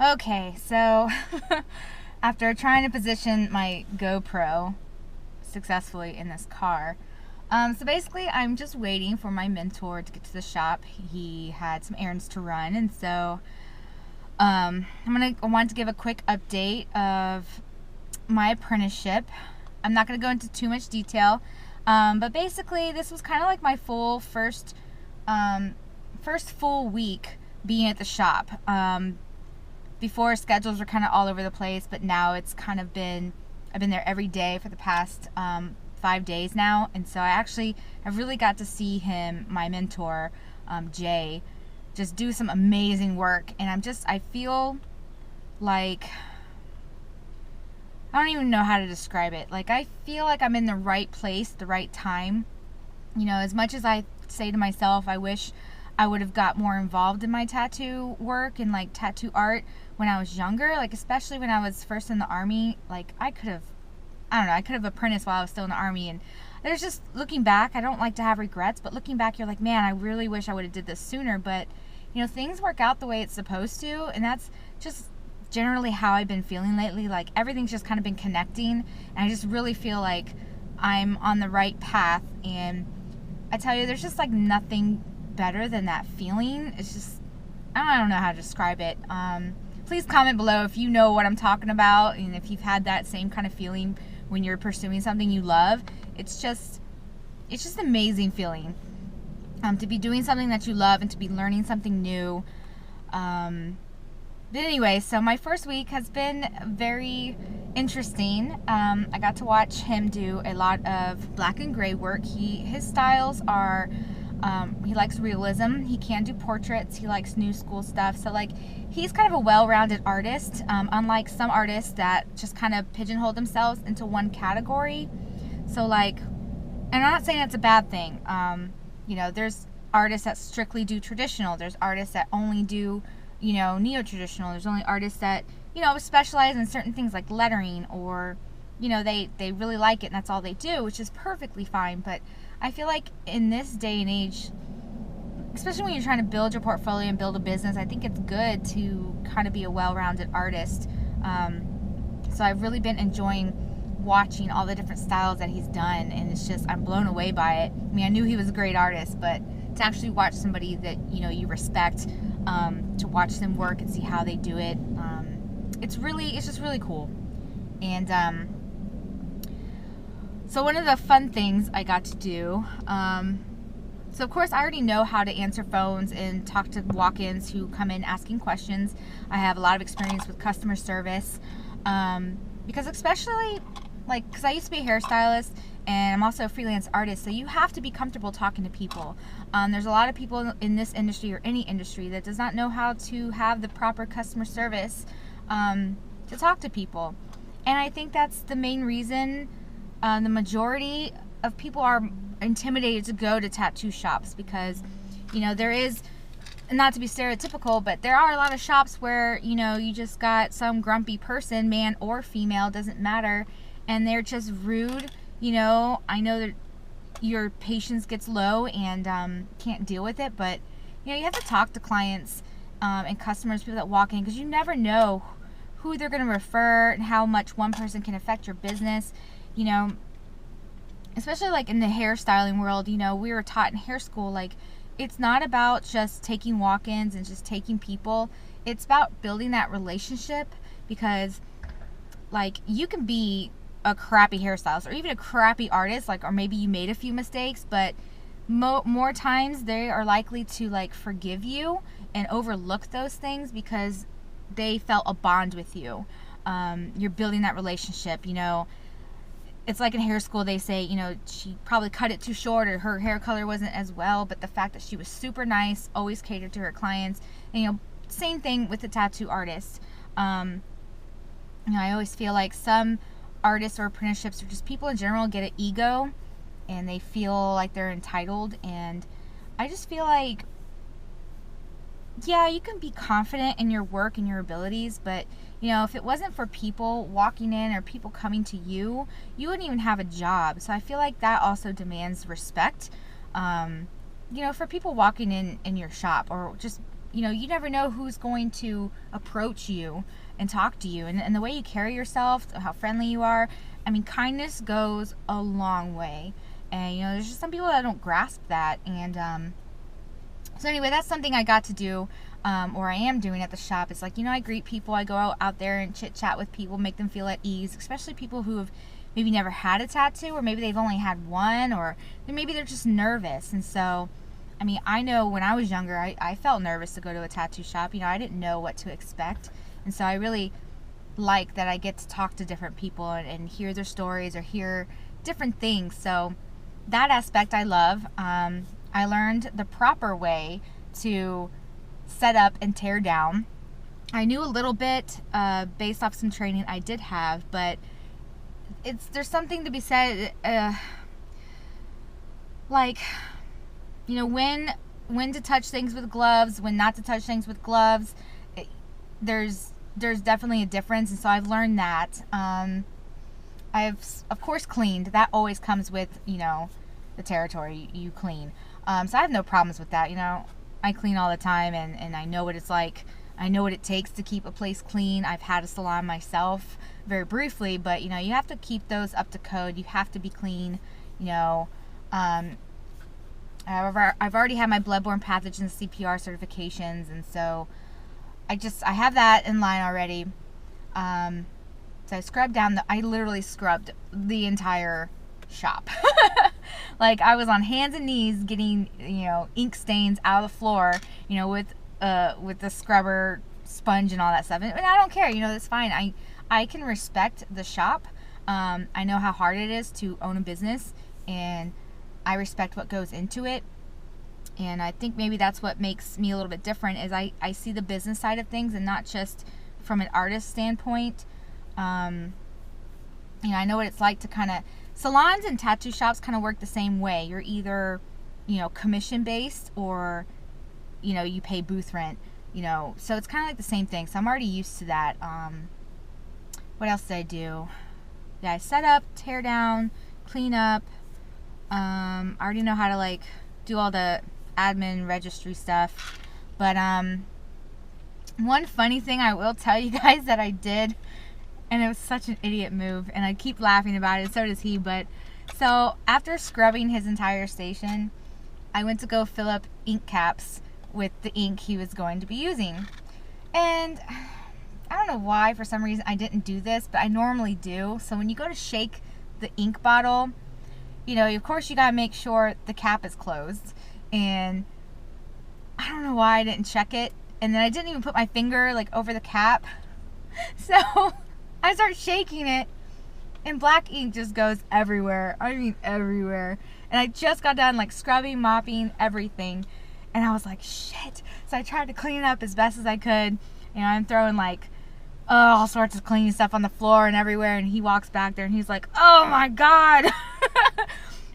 Okay, so after trying to position my GoPro successfully in this car, so basically I'm just waiting for my mentor to get to the shop. He had some errands to run, and so I want to give a quick update of my apprenticeship. I'm not going to go into too much detail, but basically this was kind of like my first full week being at the shop. Before, schedules were kind of all over the place, but now it's kind of I've been there every day for the past 5 days now, and so I've really got to see him, my mentor, Jay, just do some amazing work, and I feel like, I don't even know how to describe it. Like, I feel like I'm in the right place, the right time. As much as I say to myself, I wish I would have got more involved in my tattoo work and like tattoo art when I was younger, like especially when I was first in the Army. Like I could have apprenticed while I was still in the Army, and there's just, looking back, I don't like to have regrets, but looking back, you're like, man, I really wish I would have did this sooner. But things work out the way it's supposed to, and that's just generally how I've been feeling lately. Like everything's just kind of been connecting, and I just really feel like I'm on the right path. And I tell you, there's just like nothing better than that feeling. It's just, I don't know how to describe it. Please comment below if you know what I'm talking about, and if you've had that same kind of feeling when you're pursuing something you love. It's just an amazing feeling, to be doing something that you love and to be learning something new. But anyway, so my first week has been very interesting. I got to watch him do a lot of black and gray work. His styles are, he likes realism. He can do portraits. He likes new school stuff. So like, he's kind of a well-rounded artist, unlike some artists that just kind of pigeonhole themselves into one category. So like, and I'm not saying that's a bad thing. There's artists that strictly do traditional. There's artists that only do, neo-traditional. There's only artists that, specialize in certain things like lettering, or, they really like it and that's all they do, which is perfectly fine. But I feel like in this day and age, especially when you're trying to build your portfolio and build a business, I think it's good to kind of be a well-rounded artist. So I've really been enjoying watching all the different styles that he's done, and it's just, I'm blown away by it. I mean, I knew he was a great artist, but to actually watch somebody that you respect, to watch them work and see how they do it, it's just really cool. And so one of the fun things I got to do, so of course I already know how to answer phones and talk to walk-ins who come in asking questions. I have a lot of experience with customer service, because especially because I used to be a hairstylist, and I'm also a freelance artist, so you have to be comfortable talking to people. There's a lot of people in this industry, or any industry, that does not know how to have the proper customer service to talk to people. And I think that's the main reason the majority of people are intimidated to go to tattoo shops, because there is, not to be stereotypical, but there are a lot of shops where you just got some grumpy person, man or female, doesn't matter, and they're just rude. I know that your patience gets low and can't deal with it, but you have to talk to clients and customers, people that walk in, because you never know who they're going to refer and how much one person can affect your business. Especially like in the hairstyling world, we were taught in hair school, like, it's not about just taking walk-ins and just taking people. It's about building that relationship, because like, you can be a crappy hairstylist or even a crappy artist, or maybe you made a few mistakes, but more times they are likely to like forgive you and overlook those things because they felt a bond with you. You're building that relationship. It's like in hair school, they say, she probably cut it too short, or her hair color wasn't as well, but the fact that she was super nice, always catered to her clients. And same thing with the tattoo artist. I always feel like some artists or apprenticeships, or just people in general, get an ego and they feel like they're entitled. And I just feel like, yeah, you can be confident in your work and your abilities, but if it wasn't for people walking in or people coming to you, you wouldn't even have a job. So I feel like that also demands respect. For people walking in your shop, or just you never know who's going to approach you and talk to you, and the way you carry yourself, how friendly you are. I mean, kindness goes a long way, and there's just some people that don't grasp that. And so anyway, that's something I got to do, or I am doing at the shop. It's like, I greet people, I go out there and chit chat with people, make them feel at ease, especially people who have maybe never had a tattoo, or maybe they've only had one, or maybe they're just nervous. And so, I mean, I know when I was younger, I felt nervous to go to a tattoo shop. I didn't know what to expect. And so I really like that I get to talk to different people and hear their stories or hear different things. So that aspect I love. I learned the proper way to set up and tear down. I knew a little bit based off some training I did have, but there's something to be said, like, when to touch things with gloves, when not to touch things with gloves. There's definitely a difference, and so I've learned that. I've, of course, cleaned. That always comes with, the territory you clean. So I have no problems with that. I clean all the time, and I know what it's like. I know what it takes to keep a place clean. I've had a salon myself very briefly, but, you have to keep those up to code. You have to be clean, However, I've already had my bloodborne pathogen CPR certifications, and so I have that in line already. So I scrubbed down I literally scrubbed the entire shop. Like, I was on hands and knees getting, ink stains out of the floor, with the scrubber sponge and all that stuff. And I don't care, that's fine. I can respect the shop. I know how hard it is to own a business, and I respect what goes into it. And I think maybe that's what makes me a little bit different, is I see the business side of things and not just from an artist standpoint. I know what it's like to kind of, salons and tattoo shops kind of work the same way. You're either, commission based, or, you pay booth rent, so it's kind of like the same thing. So I'm already used to that. What else did I do? Yeah, I set up, tear down, clean up. I already know how to do all the admin registry stuff. But one funny thing I will tell you guys that I did, and it was such an idiot move, and I keep laughing about it, so does he. But so after scrubbing his entire station, I went to go fill up ink caps with the ink he was going to be using. And I don't know why, for some reason I didn't do this, but I normally do. So when you go to shake the ink bottle, of course you gotta make sure the cap is closed. And I don't know why I didn't check it. And then I didn't even put my finger over the cap. So I start shaking it, and black ink just goes everywhere. I mean, everywhere. And I just got done scrubbing, mopping, everything. And I was like, shit. So I tried to clean it up as best as I could. I'm throwing all sorts of clean stuff on the floor and everywhere. And he walks back there and he's like, oh my God,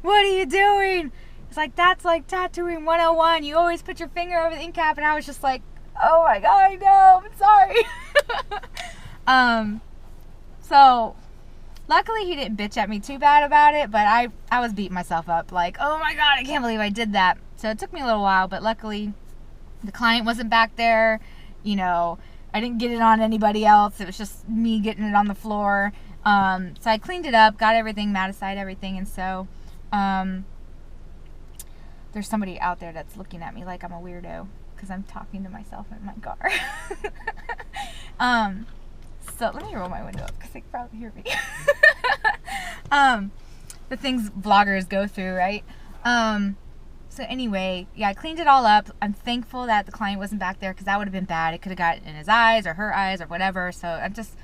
what are you doing? It's like, that's tattooing 101. You always put your finger over the ink cap. And I was just like, oh my God, I know, I'm sorry. So luckily he didn't bitch at me too bad about it, but I was beating myself up oh my God, I can't believe I did that. So it took me a little while, but luckily the client wasn't back there. I didn't get it on anybody else. It was just me getting it on the floor. So I cleaned it up, got everything, mat aside everything. And so there's somebody out there that's looking at me like I'm a weirdo because I'm talking to myself in my car. So let me roll my window up because they can probably hear me. The things vloggers go through, right? So anyway, yeah, I cleaned it all up. I'm thankful that the client wasn't back there because that would have been bad. It could have gotten in his eyes or her eyes or whatever. So I'm just,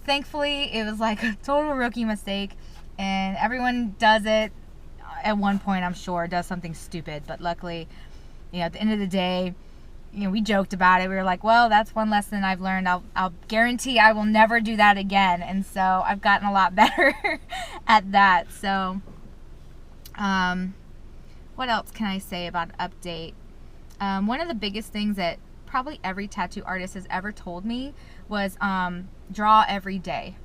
thankfully, it was a total rookie mistake. And everyone does it at one point, I'm sure, does something stupid. But luckily, at the end of the day, we joked about it. We were like, well, that's one lesson I've learned. I'll guarantee I will never do that again. And so I've gotten a lot better at that. So, what else can I say about update? One of the biggest things that probably every tattoo artist has ever told me was draw every day.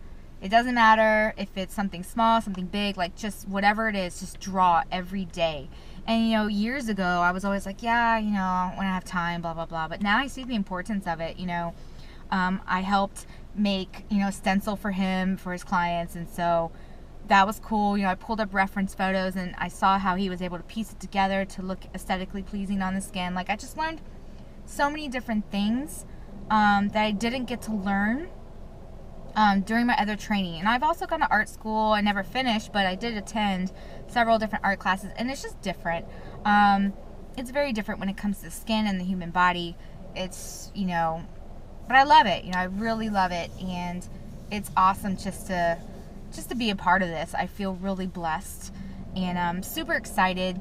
It doesn't matter if it's something small, something big, just whatever it is, just draw every day. And, you know, years ago, I was always like, yeah, you know, when I have time, blah, blah, blah. But now I see the importance of it, you know. I helped make, you know, a stencil for him, for his clients. And so that was cool. You know, I pulled up reference photos and I saw how he was able to piece it together to look aesthetically pleasing on the skin. Like, I just learned so many different things that I didn't get to learn during my other training. And I've also gone to art school. I never finished, but I did attend several different art classes, and it's just different. It's very different when it comes to the skin and the human body. It's, you know, but I love it. You know, I really love it, and it's awesome just to be a part of this. I feel really blessed, and I'm super excited.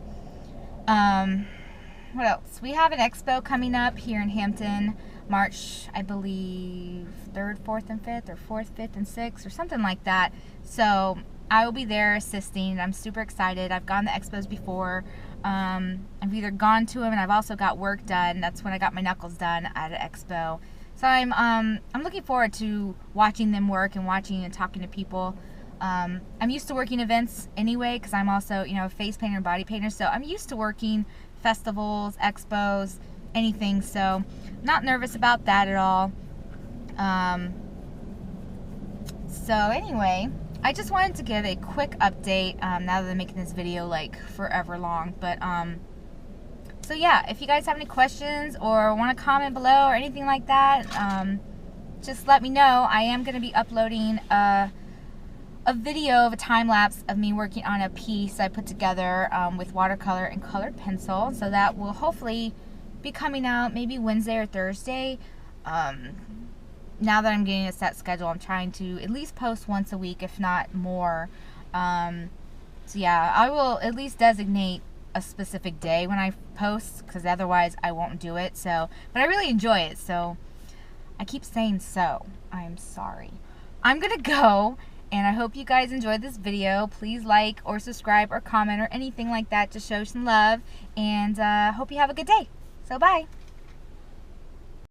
What else? We have an expo coming up here in Hampton, March, I believe, 3rd, 4th, and 5th, or 4th, 5th, and 6th, or something like that. So I will be there assisting. I'm super excited. I've gone to expos before. I've either gone to them, and I've also got work done. That's when I got my knuckles done at an expo. So I'm looking forward to watching them work and watching and talking to people. I'm used to working events anyway, because I'm also, you know, a face painter and body painter. So I'm used to working festivals, expos, anything. So not nervous about that at all. So anyway, I just wanted to give a quick update now that I'm making this video like forever long. But so yeah, if you guys have any questions or want to comment below or anything like that, just let me know. I am going to be uploading a video of a time lapse of me working on a piece I put together with watercolor and colored pencil. So that will hopefully be coming out maybe Wednesday or Thursday. Now that I'm getting a set schedule, I'm trying to at least post once a week, if not more. So yeah, I will at least designate a specific day when I post, because otherwise I won't do it. So, but I really enjoy it, so I keep saying so. I'm sorry. I'm gonna go, and I hope you guys enjoyed this video. Please like or subscribe or comment or anything like that to show some love, and hope you have a good day. So bye.